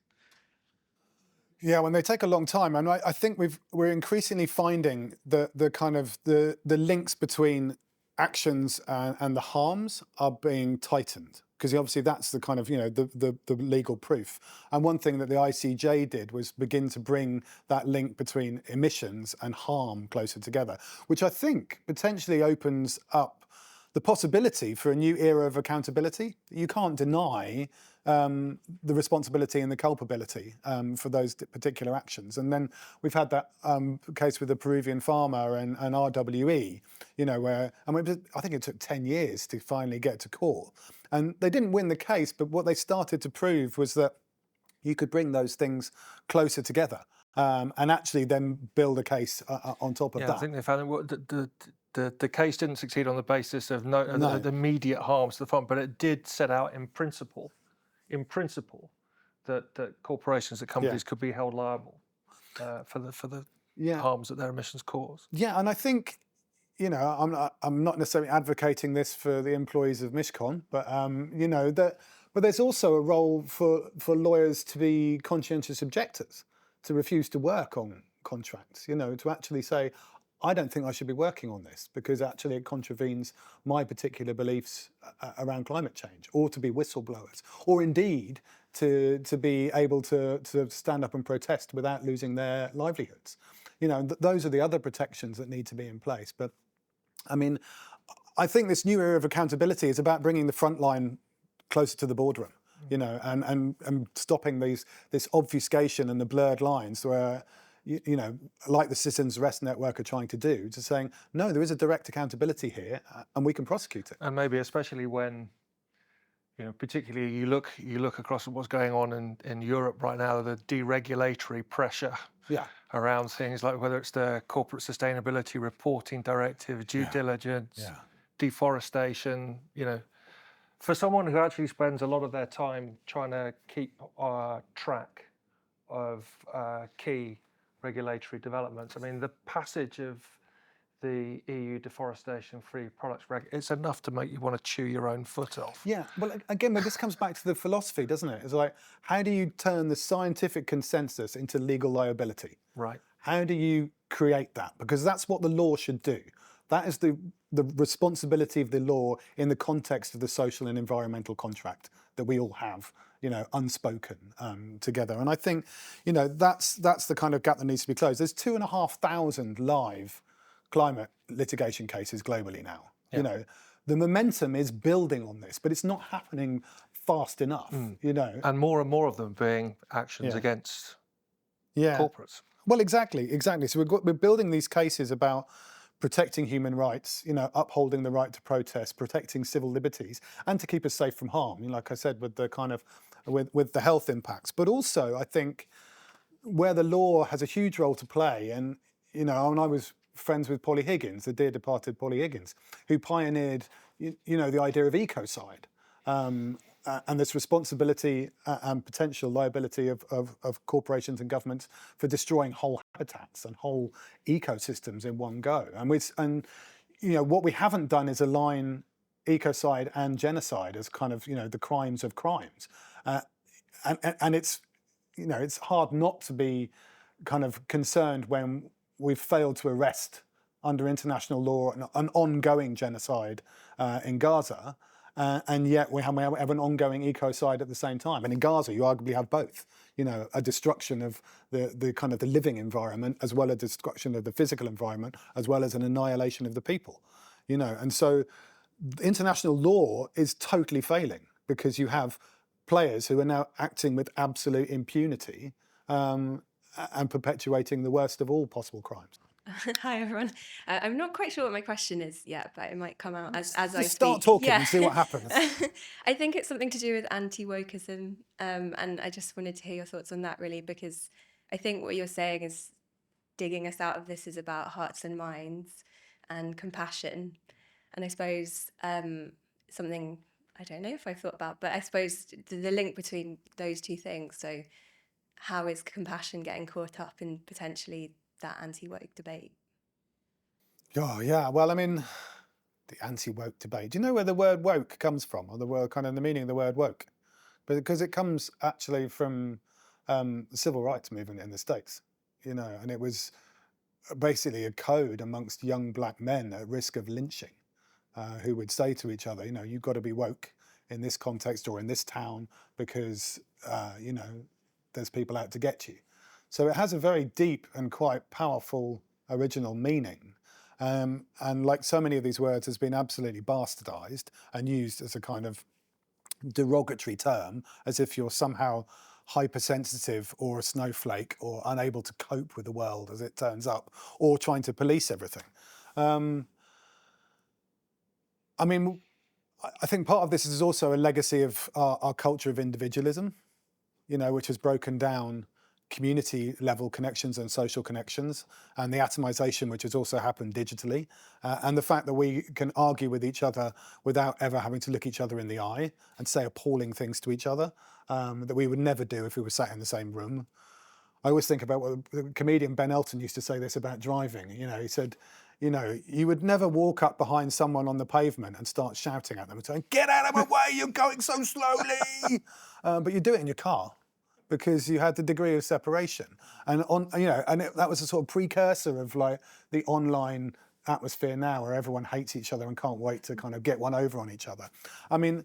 Yeah, when they take a long time, and I think we're increasingly finding the kind of the links between actions and the harms are being tightened, because obviously that's the kind of the legal proof. And one thing that the ICJ did was begin to bring that link between emissions and harm closer together, which I think potentially opens up the possibility for a new era of accountability. You can't deny the responsibility and the culpability for those particular actions. And then we've had that case with the Peruvian farmer and RWE, where I think it took 10 years to finally get to court. And they didn't win the case, but what they started to prove was that you could bring those things closer together and actually then build a case on top of that. I think they found the case didn't succeed on the basis of the immediate harms to the farm, but it did set out in principle that corporations, that companies could be held liable for the harms that their emissions cause. Yeah, and I think, I'm not necessarily advocating this for the employees of Mishcon, but but there's also a role for lawyers to be conscientious objectors, to refuse to work on contracts, to actually say, I don't think I should be working on this because actually it contravenes my particular beliefs around climate change, or to be whistleblowers, or indeed to be able to stand up and protest without losing their livelihoods. Those are the other protections that need to be in place. But I mean, I think this new era of accountability is about bringing the front line closer to the boardroom, and stopping this obfuscation and the blurred lines where, like the Citizens Arrest Network are trying to do, to saying, no, there is a direct accountability here and we can prosecute it. And maybe especially when, particularly you look across at what's going on in Europe right now, the deregulatory pressure around things like whether it's the Corporate Sustainability Reporting Directive, due diligence, deforestation, for someone who actually spends a lot of their time trying to keep track of key regulatory developments. I mean, the passage of the EU deforestation-free products reg, it's enough to make you want to chew your own foot off. Yeah, well, again, this comes back to the philosophy, doesn't it? It's like, how do you turn the scientific consensus into legal liability? Right. How do you create that? Because that's what the law should do. That is the responsibility of the law in the context of the social and environmental contract that we all have, unspoken together. And I think, that's the kind of gap that needs to be closed. There's 2,500 live climate litigation cases globally now. The momentum is building on this, but it's not happening fast enough. And more of them being actions against corporates. Well, exactly. So we're building these cases about protecting human rights, upholding the right to protest, protecting civil liberties, and to keep us safe from harm. Like I said, with the kind of with the health impacts, but also I think where the law has a huge role to play. And and I was friends with Polly Higgins, the dear departed Polly Higgins, who pioneered the idea of ecocide. And this responsibility and potential liability of corporations and governments for destroying whole habitats and whole ecosystems in one go. And what we haven't done is align ecocide and genocide as kind of the crimes of crimes, and it's it's hard not to be kind of concerned when we've failed to arrest under international law an ongoing genocide in Gaza. and yet we have an ongoing ecocide at the same time. And in Gaza, you arguably have both. A destruction of the kind of the living environment, as well as destruction of the physical environment, as well as an annihilation of the people. And so international law is totally failing because you have players who are now acting with absolute impunity and perpetuating the worst of all possible crimes. Hi everyone. I'm not quite sure what my question is yet, but it might come out as I Just speak. start talking and see what happens. I think it's something to do with anti-wokeism, and I just wanted to hear your thoughts on that, really, because I think what you're saying is digging us out of this is about hearts and minds and compassion. And I suppose something I don't know if I've thought about, but I suppose the link between those two things. So how is compassion getting caught up in potentially that anti-woke debate? Oh, yeah. Well, I mean, the anti-woke debate. Do you know where the word woke comes from, or the word kind of the meaning of the word woke? Because it comes actually from the civil rights movement in the States, and it was basically a code amongst young black men at risk of lynching, who would say to each other, you've got to be woke in this context or in this town because, there's people out to get you. So it has a very deep and quite powerful original meaning. And like so many of these words, has been absolutely bastardized and used as a kind of derogatory term, as if you're somehow hypersensitive or a snowflake or unable to cope with the world as it turns up, or trying to police everything. I mean, I think part of this is also a legacy of our culture of individualism, which has broken down community level connections and social connections, and the atomization which has also happened digitally, and the fact that we can argue with each other without ever having to look each other in the eye and say appalling things to each other that we would never do if we were sat in the same room. I always think about what the comedian Ben Elton used to say this about driving. He said, you would never walk up behind someone on the pavement and start shouting at them and saying, "Get out of my way, you're going so slowly." But you do it in your car, because you had the degree of separation, and that was a sort of precursor of like the online atmosphere now, where everyone hates each other and can't wait to kind of get one over on each other. I mean,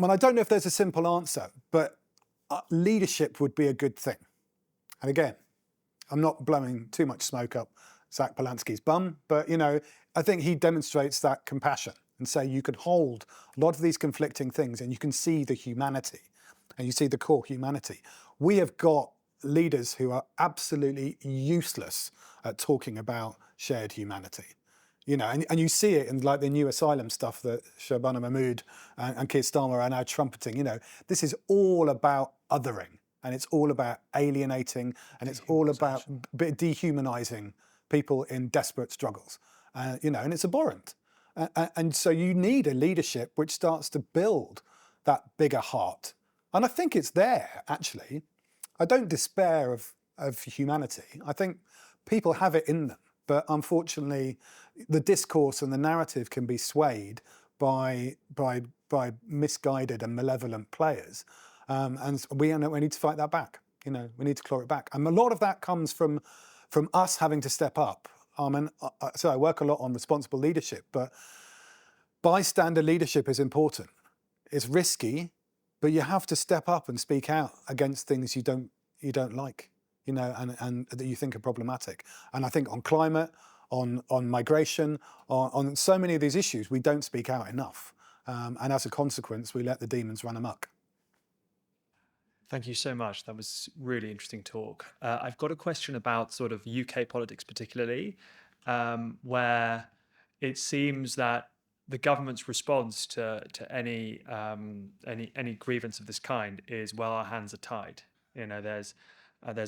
I don't know if there's a simple answer, but leadership would be a good thing. And again, I'm not blowing too much smoke up Zach Polanski's bum, but I think he demonstrates that compassion and say you can hold a lot of these conflicting things and you can see the humanity. And you see the core humanity. We have got leaders who are absolutely useless at talking about shared humanity. And you see it in like the new asylum stuff that Shabana Mahmood and Keir Starmer are now trumpeting. This is all about othering, and it's all about alienating, and it's all about dehumanizing people in desperate struggles. And it's abhorrent. And so you need a leadership which starts to build that bigger heart. And I think it's there, actually. I don't despair of humanity. I think people have it in them. But unfortunately, the discourse and the narrative can be swayed by misguided and malevolent players. And we need to fight that back. We need to claw it back. And a lot of that comes from us having to step up. So I work a lot on responsible leadership, but bystander leadership is important. It's risky, but you have to step up and speak out against things you don't like, and that you think are problematic. And I think on climate, on migration, on so many of these issues, we don't speak out enough. And as a consequence, we let the demons run amok. Thank you so much. That was really interesting talk. I've got a question about sort of UK politics particularly, where it seems that the government's response to any grievance of this kind is, well, our hands are tied. There's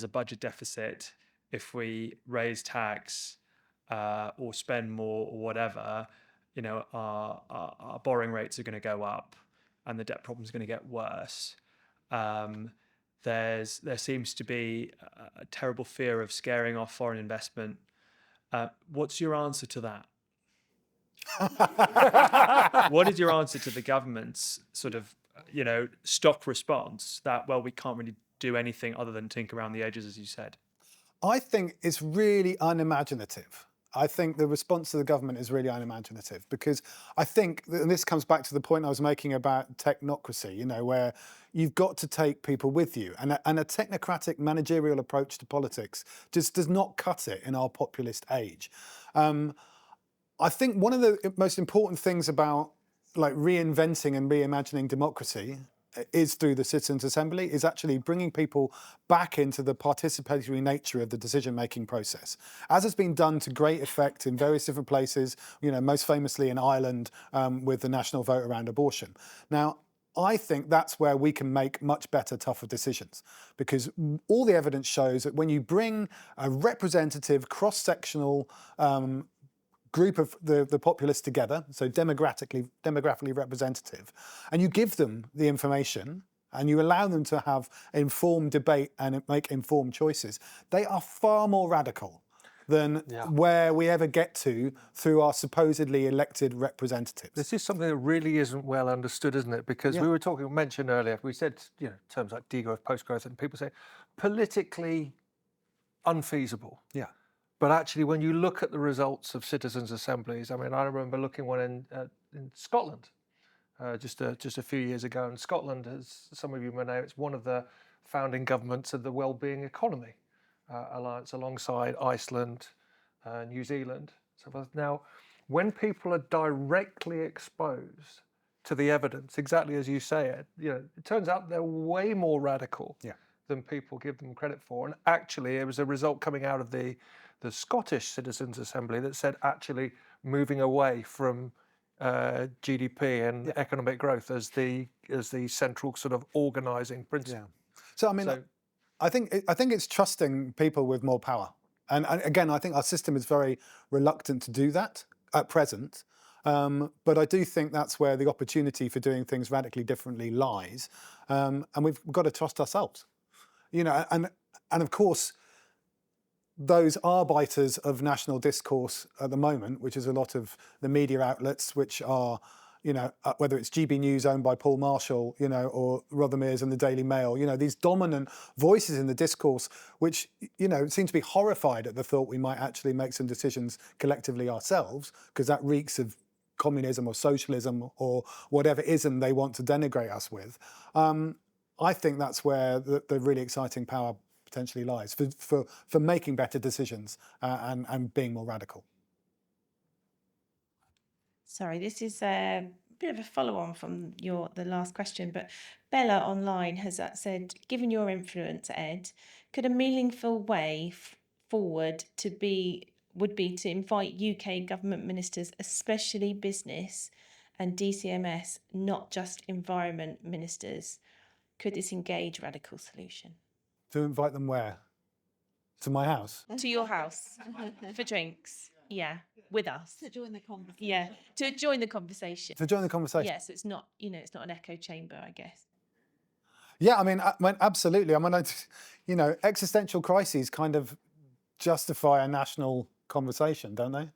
a budget deficit. If we raise tax or spend more or whatever, our borrowing rates are going to go up, and the debt problem is going to get worse. There seems to be a terrible fear of scaring off foreign investment. What's your answer to that? What is your answer to the government's sort of, stock response that, well, we can't really do anything other than tinker around the edges, as you said? I think it's really unimaginative I think the response to the government is really unimaginative, because I think, and this comes back to the point I was making about technocracy, you know, where you've got to take people with you. And a technocratic managerial approach to politics just does not cut it in our populist age. I think one of the most important things about like reinventing and reimagining democracy is through the Citizens' Assembly, is actually bringing people back into the participatory nature of the decision-making process, as has been done to great effect in various different places, you know, most famously in Ireland with the national vote around abortion. Now, I think that's where we can make much better, tougher decisions, because all the evidence shows that when you bring a representative, cross-sectional group of the populace together, so demographically representative, and you give them the information and you allow them to have informed debate and make informed choices, they are far more radical than where we ever get to through our supposedly elected representatives. This is something that really isn't well understood, isn't it? Because we were mentioned earlier, we said, you know, terms like degrowth, postgrowth, and people say politically unfeasible. Yeah. But actually, when you look at the results of citizens' assemblies, I mean, I remember looking one in Scotland just a few years ago. And Scotland, as some of you may know, it's one of the founding governments of the Wellbeing Economy Alliance, alongside Iceland, New Zealand. So now, when people are directly exposed to the evidence, exactly as you say it, you know, it turns out they're way more radical than people give them credit for. And actually, it was a result coming out of the Scottish Citizens' Assembly that said actually moving away from GDP and economic growth as the central sort of organising principle. Yeah. So I mean, I think it's trusting people with more power, and again, I think our system is very reluctant to do that at present. But I do think that's where the opportunity for doing things radically differently lies, and we've got to trust ourselves. You know, and of course, those arbiters of national discourse at the moment, which is a lot of the media outlets, which are, you know, whether it's GB News owned by Paul Marshall, you know, or Rothermere's and the Daily Mail, you know, these dominant voices in the discourse, which, you know, seem to be horrified at the thought we might actually make some decisions collectively ourselves, because that reeks of communism or socialism or whatever ism they want to denigrate us with. I think that's where the really exciting power potentially lies for making better decisions and being more radical. Sorry, this is a bit of a follow-on from the last question, but Bella online has said, given your influence, Ed, could a meaningful way forward would be to invite UK government ministers, especially business and DCMS, not just environment ministers? Could this engage radical solution? To invite them where? To my house? To your house for drinks. Yeah, with us. To join the conversation. Yeah, to join the conversation. To join the conversation? Yeah, so it's not, you know, it's not an echo chamber, I guess. Yeah, I mean, absolutely. I mean, you know, existential crises kind of justify a national conversation, don't they?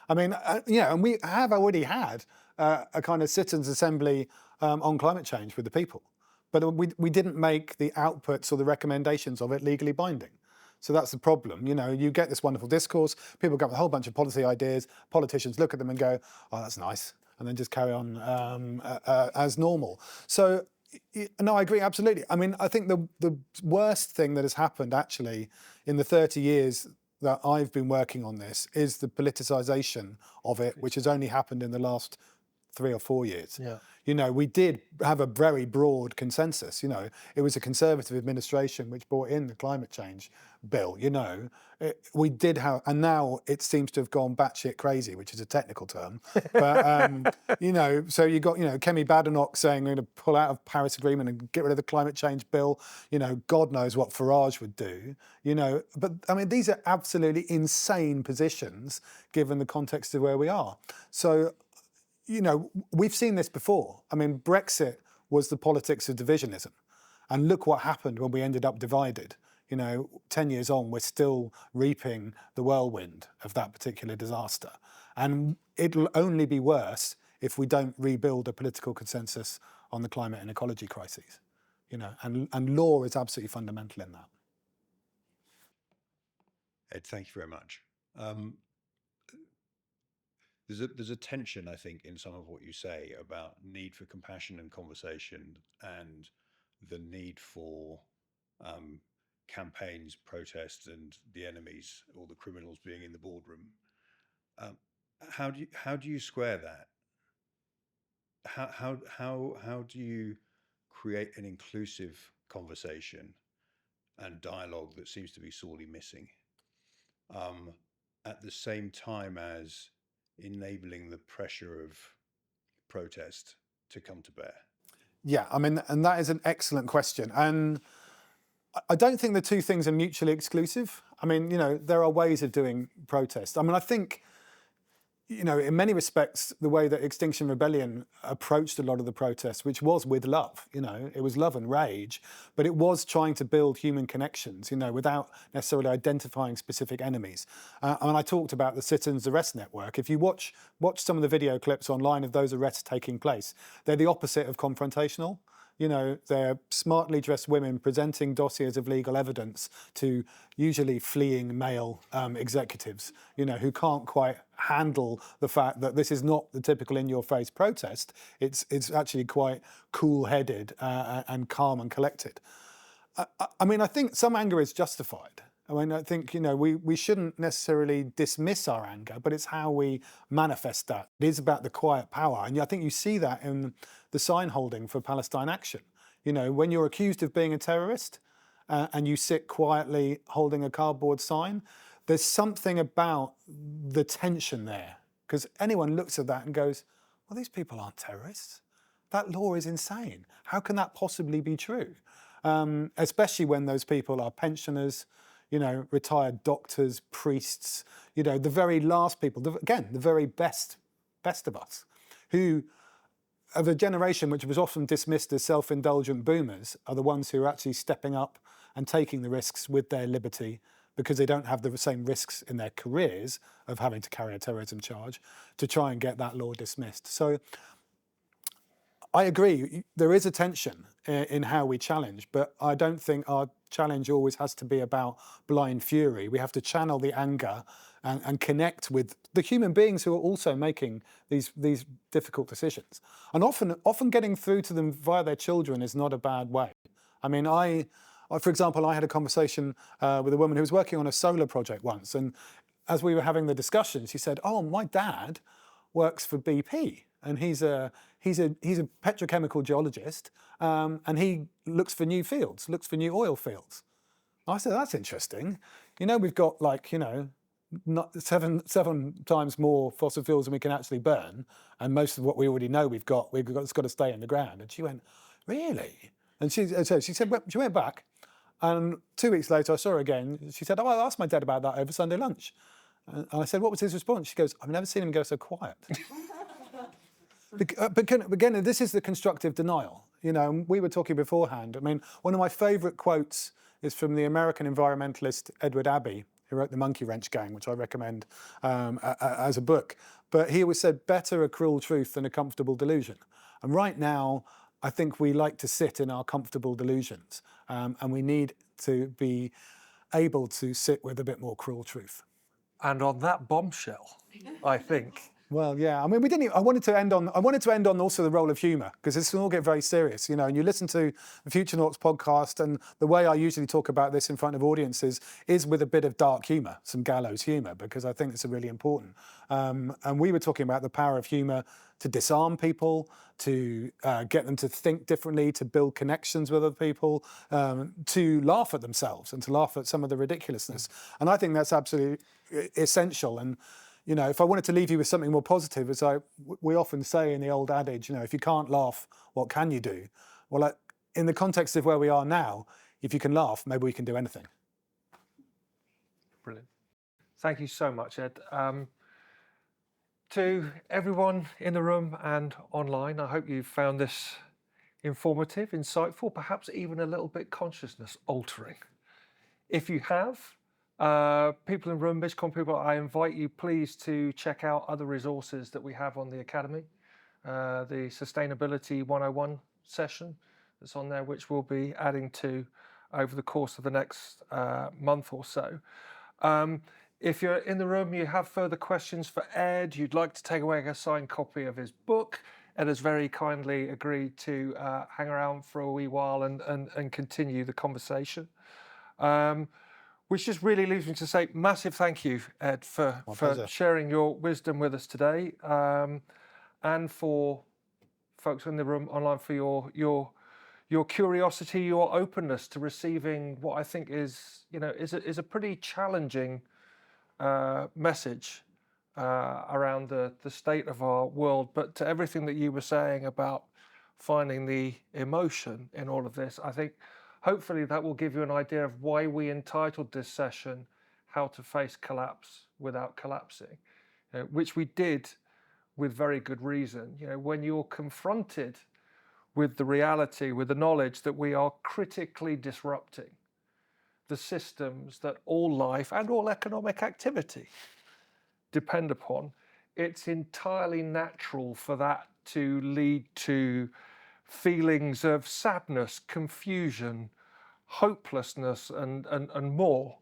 I mean, you know, and we have already had a kind of citizens' assembly on climate change with the people, but we didn't make the outputs or the recommendations of it legally binding. So that's the problem. You know, you get this wonderful discourse, people come with a whole bunch of policy ideas, politicians look at them and go, oh, that's nice, and then just carry on as normal. So, no, I agree, absolutely. I mean, I think the worst thing that has happened actually in the 30 years that I've been working on this is the politicisation of it, which has only happened in the last 3 or 4 years. Yeah. You know, we did have a very broad consensus. You know, it was a Conservative administration which brought in the climate change bill. You know, we did have, and now it seems to have gone batshit crazy, which is a technical term. But you know, so you got, you know, Kemi Badenoch saying we're going to pull out of Paris Agreement and get rid of the climate change bill. You know, God knows what Farage would do. You know, but I mean, these are absolutely insane positions given the context of where we are. So, you know, we've seen this before. I mean, Brexit was the politics of divisionism. And look what happened when we ended up divided. You know, 10 years on, we're still reaping the whirlwind of that particular disaster. And it'll only be worse if we don't rebuild a political consensus on the climate and ecology crises. You know, and law is absolutely fundamental in that. Ed, thank you very much. there's a tension, I think, in some of what you say about need for compassion and conversation, and the need for campaigns, protests, and the enemies or the criminals being in the boardroom. Um, how do you square that? How do you create an inclusive conversation and dialogue that seems to be sorely missing, um, at the same time as enabling the pressure of protest to come to bear? Yeah, I mean, and that is an excellent question. And I don't think the two things are mutually exclusive. I mean, there are ways of doing protest. I mean, I think, in many respects, the way that Extinction Rebellion approached a lot of the protests, which was with love, it was love and rage, but it was trying to build human connections, without necessarily identifying specific enemies. And I talked about the Citizens Arrest Network. If you watch some of the video clips online of those arrests taking place, they're the opposite of confrontational. They're smartly dressed women presenting dossiers of legal evidence to usually fleeing male executives, who can't quite handle the fact that this is not the typical in-your-face protest. It's actually quite cool-headed and calm and collected. I mean, I think some anger is justified. I mean, I think, we shouldn't necessarily dismiss our anger, but it's how we manifest that. It is about the quiet power. And I think you see that in the sign holding for Palestine Action. When you're accused of being a terrorist and you sit quietly holding a cardboard sign, there's something about the tension there. Because anyone looks at that and goes, well, these people aren't terrorists. That law is insane. How can that possibly be true? Especially when those people are pensioners, retired doctors, priests, the very last people, the very best of us, who of a generation which was often dismissed as self-indulgent boomers, are the ones who are actually stepping up and taking the risks with their liberty, because they don't have the same risks in their careers of having to carry a terrorism charge, to try and get that law dismissed. So I agree, there is a tension in how we challenge, but I don't think our challenge always has to be about blind fury. We have to channel the anger and connect with the human beings who are also making these difficult decisions. And often getting through to them via their children is not a bad way. I mean, for example, I had a conversation with a woman who was working on a solar project once, and as we were having the discussion, she said, "Oh, my dad works for BP, and he's a petrochemical geologist, and he looks for new fields, looks for new oil fields." I said, "That's interesting. We've got not seven times more fossil fuels than we can actually burn, and most of what we already know it's got to stay in the ground." And she went, "Really?" And she went back, and 2 weeks later I saw her again. She said, "Oh, I asked my dad about that over Sunday lunch." And I said, "What was his response?" She goes, "I've never seen him go so quiet." But again, this is the constructive denial. We were talking beforehand. I mean, one of my favourite quotes is from the American environmentalist Edward Abbey, who wrote The Monkey Wrench Gang, which I recommend as a book. But he always said, "Better a cruel truth than a comfortable delusion." And right now, I think we like to sit in our comfortable delusions, and we need to be able to sit with a bit more cruel truth. And on that bombshell, I think. Well, yeah. I mean, we didn't. I wanted to end on also the role of humour, because this can all get very serious, And you listen to the Future Noughts podcast, and the way I usually talk about this in front of audiences is with a bit of dark humour, some gallows humour, because I think it's really important. And we were talking about the power of humour to disarm people, to get them to think differently, to build connections with other people, to laugh at themselves and to laugh at some of the ridiculousness. And I think that's absolutely essential. And if I wanted to leave you with something more positive, as we often say in the old adage, if you can't laugh, what can you do? Well, in the context of where we are now, if you can laugh, maybe we can do anything. Brilliant. Thank you so much, Ed. To everyone in the room and online, I hope you found this informative, insightful, perhaps even a little bit consciousness altering. If you have, people in the room, MISCON people, I invite you please to check out other resources that we have on the Academy. The Sustainability 101 session that's on there, which we'll be adding to over the course of the next month or so. If you're in the room, you have further questions for Ed, you'd like to take away a signed copy of his book, Ed has very kindly agreed to hang around for a wee while and continue the conversation. Which just really leaves me to say massive thank you, Ed, for pleasure. sharing your wisdom with us today, and for folks in the room online for your curiosity, your openness to receiving what I think is a pretty challenging message around the state of our world. But to everything that you were saying about finding the emotion in all of this, I think hopefully that will give you an idea of why we entitled this session How to Face Collapse Without Collapsing, which we did with very good reason. When you're confronted with the reality, with the knowledge that we are critically disrupting the systems that all life and all economic activity depend upon, it's entirely natural for that to lead to feelings of sadness, confusion, hopelessness, and more.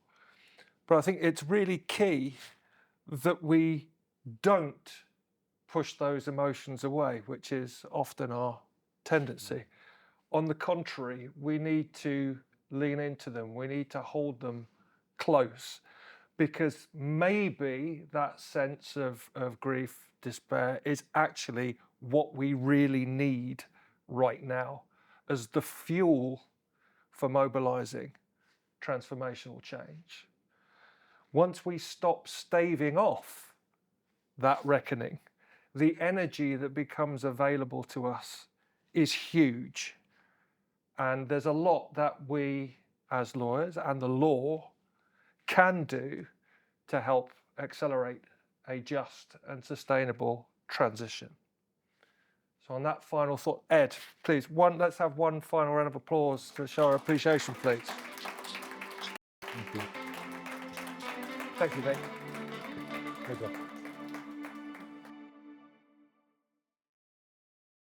But I think it's really key that we don't push those emotions away, which is often our tendency. On the contrary, we need to lean into them. We need to hold them close, because maybe that sense of grief, despair is actually what we really need right now as the fuel for mobilizing transformational change. Once we stop staving off that reckoning, the energy that becomes available to us is huge. And there's a lot that we as lawyers and the law can do to help accelerate a just and sustainable transition. So on that final thought, Ed, please, let's have one final round of applause to show our appreciation, please. Thank you. Thank you, Nick. Pleasure.